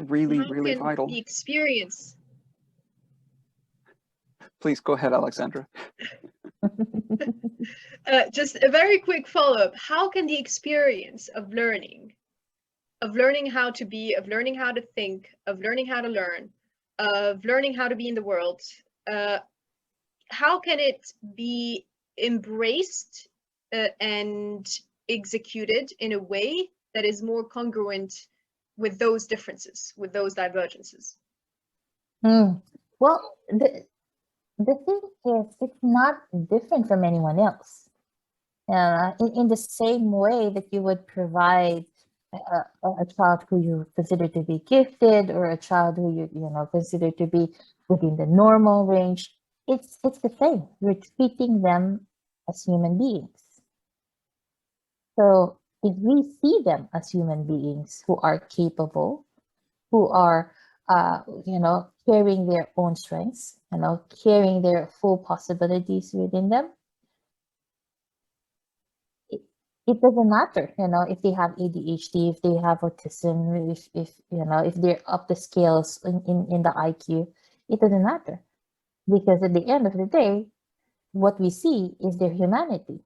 really, How really can vital. the experience Please go ahead, Alexandra. just a very quick follow-up. How can the experience of learning how to be, of learning how to think, of learning how to learn, of learning how to be in the world, how can it be embraced and executed in a way that is more congruent with those differences, with those divergences? Well, the thing is, it's not different from anyone else. In the same way that you would provide a child who you consider to be gifted, or a child who you know consider to be within the normal range, it's the same. You're treating them as human beings. So if we see them as human beings who are capable, who are carrying their own strengths, carrying their full possibilities within them, it doesn't matter, if they have ADHD, if they have autism, if they're up the scales in the IQ, it doesn't matter. Because at the end of the day, what we see is their humanity.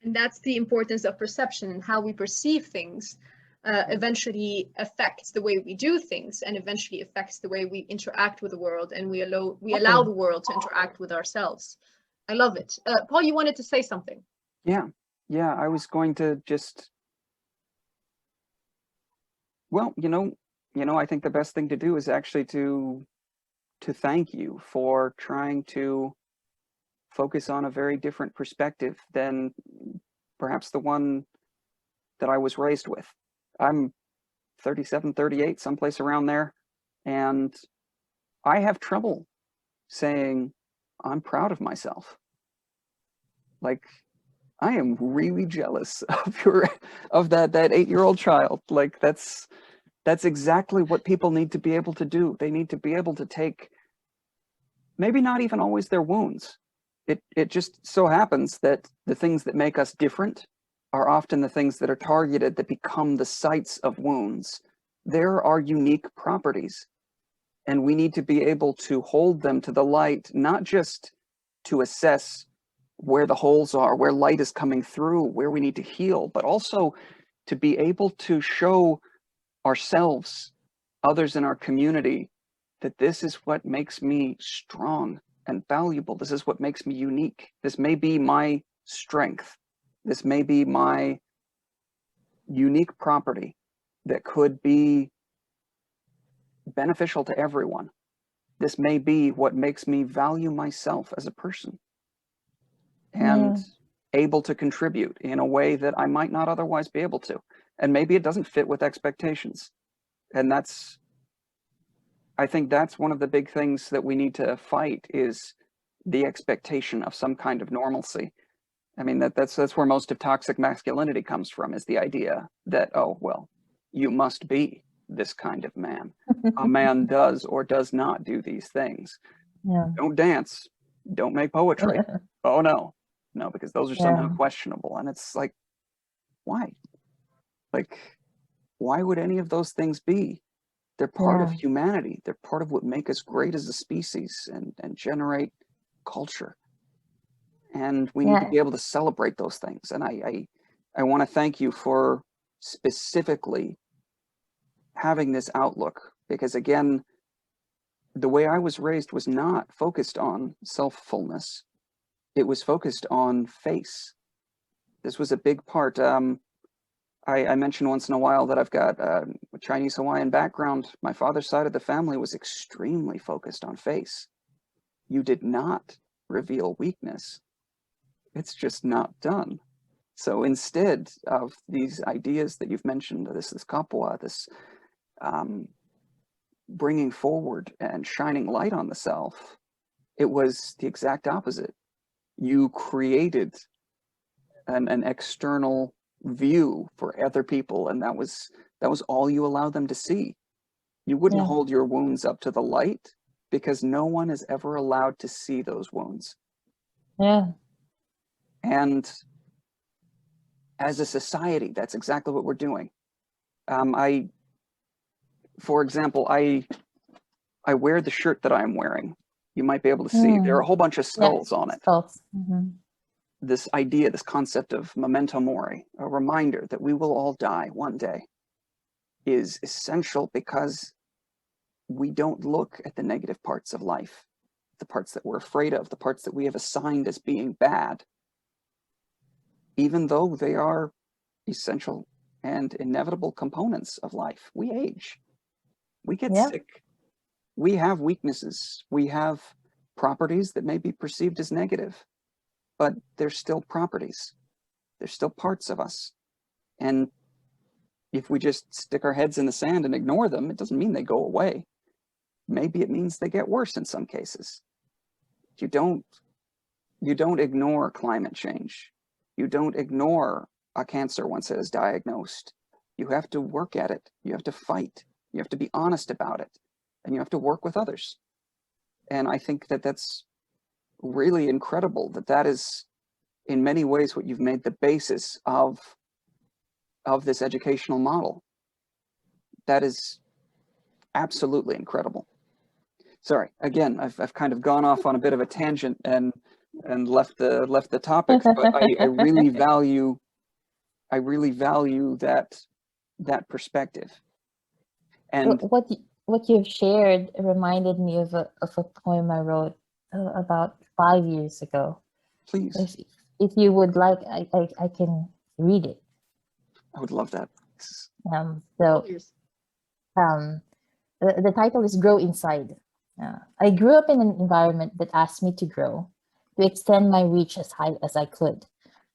And that's the importance of perception, and how we perceive things eventually affects the way we do things, and eventually affects the way we interact with the world, and we allow the world to interact with ourselves. I love it. Paul, you wanted to say something. Yeah, I was going to just, well, I think the best thing to do is actually to thank you for trying to focus on a very different perspective than perhaps the one that I was raised with. I'm 37, 38, someplace around there, and I have trouble saying I'm proud of myself. Like, I am really jealous of that 8-year-old child. Like, that's exactly what people need to be able to do. They need to be able to take, maybe not even always their wounds. It just so happens that the things that make us different are often the things that are targeted, that become the sites of wounds. There are unique properties, and we need to be able to hold them to the light, not just to assess where the holes are, where light is coming through, where we need to heal, but also to be able to show ourselves, others in our community, that this is what makes me strong and valuable. This is what makes me unique. This may be my strength. This may be my unique property that could be beneficial to everyone. This may be what makes me value myself as a person and able to contribute in a way that I might not otherwise be able to. And maybe it doesn't fit with expectations. And I think that's one of the big things that we need to fight, is the expectation of some kind of normalcy. I mean, that's where most of toxic masculinity comes from, is the idea that, oh, well, you must be this kind of man. A man does or does not do these things. Yeah. Don't dance. Don't make poetry. Oh, no, because those are somehow questionable. And it's like, why? Like, why would any of those things be? They're part of humanity. They're part of what make us great as a species and generate culture. And we need to be able to celebrate those things. And I want to thank you for specifically having this outlook, because again, the way I was raised was not focused on self-fullness. It was focused on face. This was a big part. I mention once in a while that I've got a Chinese Hawaiian background. My father's side of the family was extremely focused on face. You did not reveal weakness. It's just not done. So instead of these ideas that you've mentioned, this kapua, this bringing forward and shining light on the self, it was the exact opposite. You created an external view for other people, and that was all you allowed them to see. You wouldn't hold your wounds up to the light, because no one is ever allowed to see those wounds. And as a society, that's exactly what we're doing. For example, I wear the shirt that I'm wearing. You might be able to see there are a whole bunch of skulls on it. Skulls. This idea, this concept of memento mori, a reminder that we will all die one day, is essential because we don't look at the negative parts of life, the parts that we're afraid of, the parts that we have assigned as being bad, even though they are essential and inevitable components of life. We age, we get sick, we have weaknesses, we have properties that may be perceived as negative, but they're still properties. They're still parts of us. And if we just stick our heads in the sand and ignore them, it doesn't mean they go away. Maybe it means they get worse in some cases. You don't ignore climate change. You don't ignore a cancer once it is diagnosed. You have to work at it. You have to fight. You have to be honest about it. And you have to work with others. And I think that that's really incredible, that is in many ways what you've made the basis of this educational model. That is absolutely incredible. Sorry, again, I've kind of gone off on a bit of a tangent and left the topics, but I really value that perspective. And what you've shared reminded me of a poem I wrote about 5 years ago. Please, if you would like, I can read it. I would love that. The title is Grow Inside. I grew up in an environment that asked me to grow, to extend my reach as high as I could,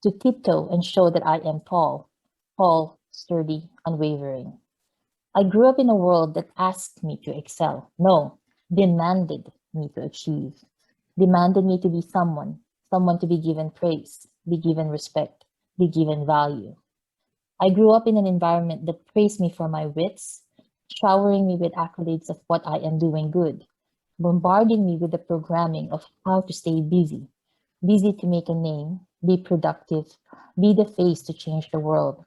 to tiptoe and show that I am tall, sturdy, unwavering. I grew up in a world that asked me to excel. No, demanded me to achieve, demanded me to be someone to be given praise, be given respect, be given value. I grew up in an environment that praised me for my wits, showering me with accolades of what I am doing good, bombarding me with the programming of how to stay busy to make a name, be productive, be the face to change the world.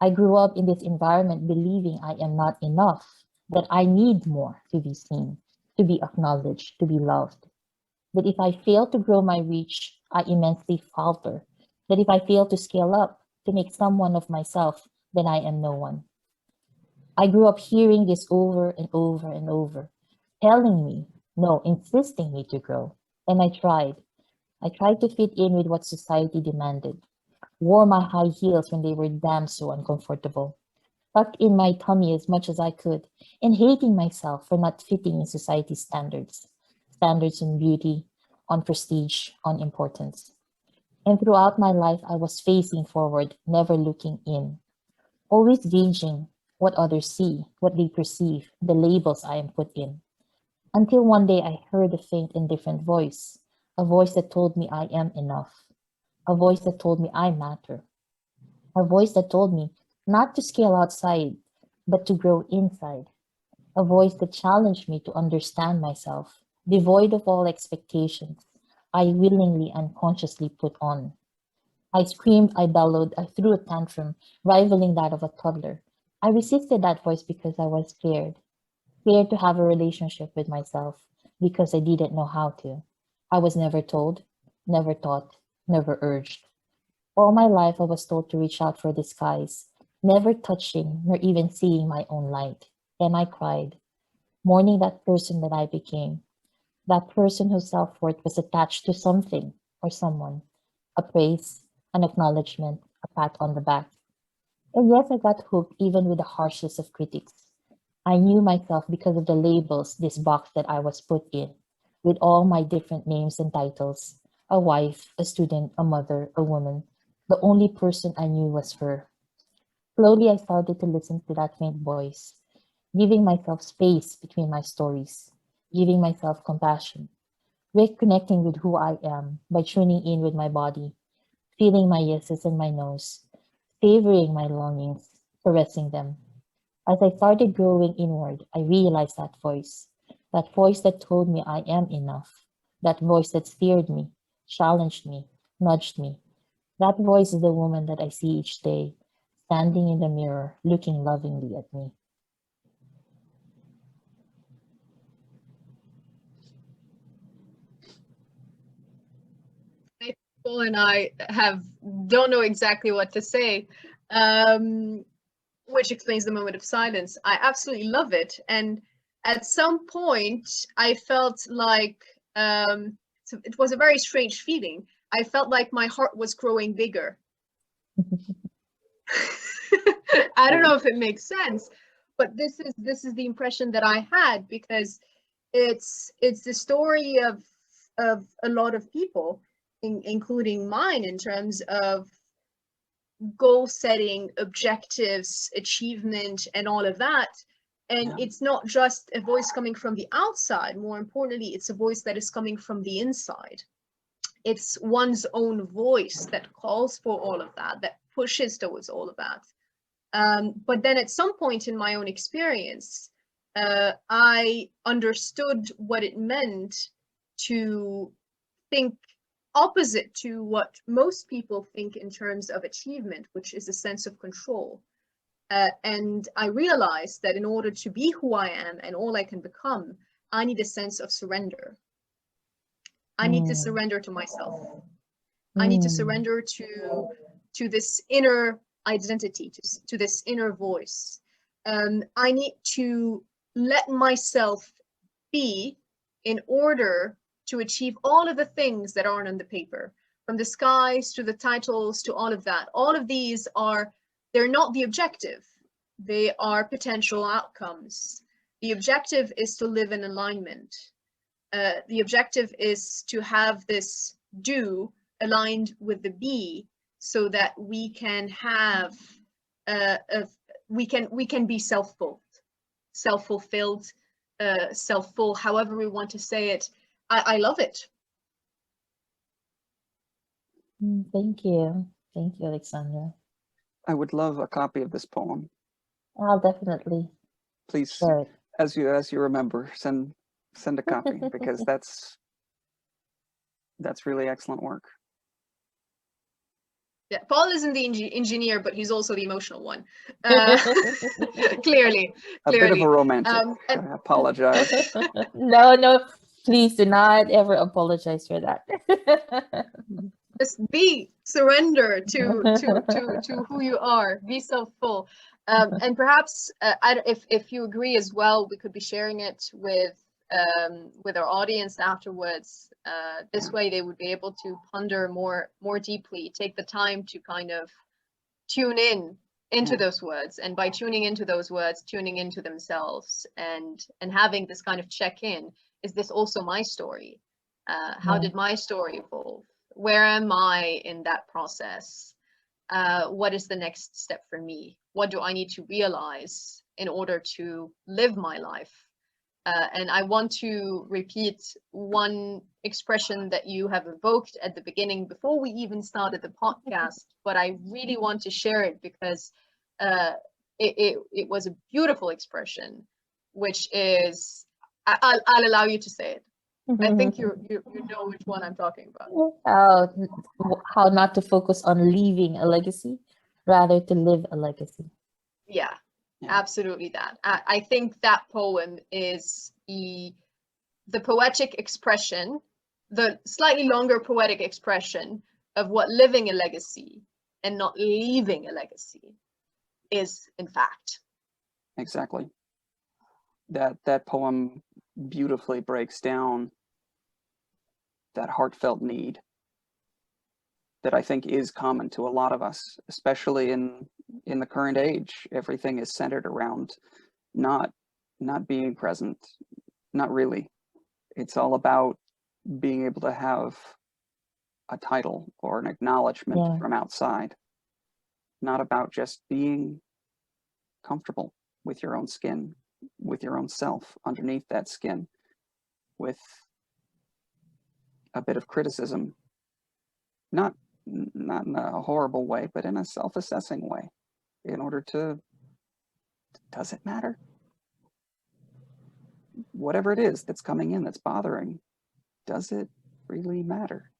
I grew up in this environment believing I am not enough, that I need more to be seen, to be acknowledged, to be loved. That if I fail to grow my reach, I immensely falter. That if I fail to scale up, to make someone of myself, then I am no one. I grew up hearing this over and over and over, telling me, no, insisting me to grow. And I tried. I tried to fit in with what society demanded, wore my high heels when they were damn so uncomfortable, tucked in my tummy as much as I could, and hating myself for not fitting in society's standards in beauty, on prestige, on importance. And throughout my life, I was facing forward, never looking in, always gauging what others see, what they perceive, the labels I am put in. Until one day I heard a faint and different voice, a voice that told me I am enough, a voice that told me I matter, a voice that told me not to scale outside, but to grow inside, a voice that challenged me to understand myself, devoid of all expectations I willingly and consciously put on. I screamed, I bellowed, I threw a tantrum, rivaling that of a toddler. I resisted that voice because I was scared to have a relationship with myself, because I didn't know how to. I was never told, never taught, never urged. All my life I was told to reach out for the skies, never touching nor even seeing my own light. And I cried, mourning that person that I became, that person whose self-worth was attached to something or someone, a praise, an acknowledgement, a pat on the back. And yes, I got hooked even with the harshest of critics. I knew myself because of the labels, this box that I was put in, with all my different names and titles, a wife, a student, a mother, a woman. The only person I knew was her. Slowly, I started to listen to that faint voice, giving myself space between my stories, giving myself compassion, reconnecting with who I am by tuning in with my body, feeling my yeses and my nos, savoring my longings, caressing them. As I started growing inward, I realized that voice that told me I am enough, that voice that steered me, challenged me, nudged me. That voice is the woman that I see each day, standing in the mirror, looking lovingly at me. Paul and I don't know exactly what to say, which explains the moment of silence. I absolutely love it, and at some point, I felt like it was a very strange feeling. I felt like my heart was growing bigger. I don't know if it makes sense, but this is the impression that I had, because it's the story of a lot of people, including mine, in terms of goal setting, objectives, achievement, and all of that. And it's not just a voice coming from the outside. More importantly, it's a voice that is coming from the inside. It's one's own voice that calls for all of that, that pushes towards all of that. But then at some point in my own experience, I understood what it meant to think opposite to what most people think in terms of achievement, which is a sense of control. And I realized that in order to be who I am and all I can become, I need a sense of surrender. I need to surrender to myself. I need to surrender to this inner identity, to this inner voice. I need to let myself be in order to achieve all of the things that aren't on the paper, from the skies to the titles to all of that. All of these they're not the objective. They are potential outcomes. The objective is to live in alignment. The objective is to have this do aligned with the be, so that we can have we can be self-fulfilled, self-full, however we want to say it. I love it. Thank you, Alexandra. I would love a copy of this poem. I'll definitely. Please, share it. as you remember, send a copy, because that's really excellent work. Yeah, Paul isn't the engineer, but he's also the emotional one. Clearly. A bit of a romantic. I apologize. No, please do not ever apologize for that. Just surrender to who you are. Be self-full. And perhaps, if you agree as well, we could be sharing it with our audience afterwards. This way they would be able to ponder more deeply, take the time to kind of tune into those words, and by tuning into those words, tuning into themselves, and having this kind of check-in. Is this also my story? How did my story evolve? Where am I in that process? What is the next step for me? What do I need to realize in order to live my life? And I want to repeat one expression that you have evoked at the beginning before we even started the podcast, but I really want to share it because it was a beautiful expression, which is, I'll allow you to say it. I think you know which one I'm talking about. How not to focus on leaving a legacy, rather to live a legacy. Yeah. Absolutely that. I think that poem is the poetic expression, the slightly longer poetic expression of what living a legacy and not leaving a legacy is, in fact. Exactly. That poem beautifully breaks down that heartfelt need that I think is common to a lot of us, especially in the current age. Everything is centered around not being present, not really. It's all about being able to have a title or an acknowledgement from outside, not about just being comfortable with your own skin, with your own self underneath that skin, with a bit of criticism, not in a horrible way, but in a self-assessing way, in order to, does it matter? Whatever it is that's coming in, that's bothering, does it really matter?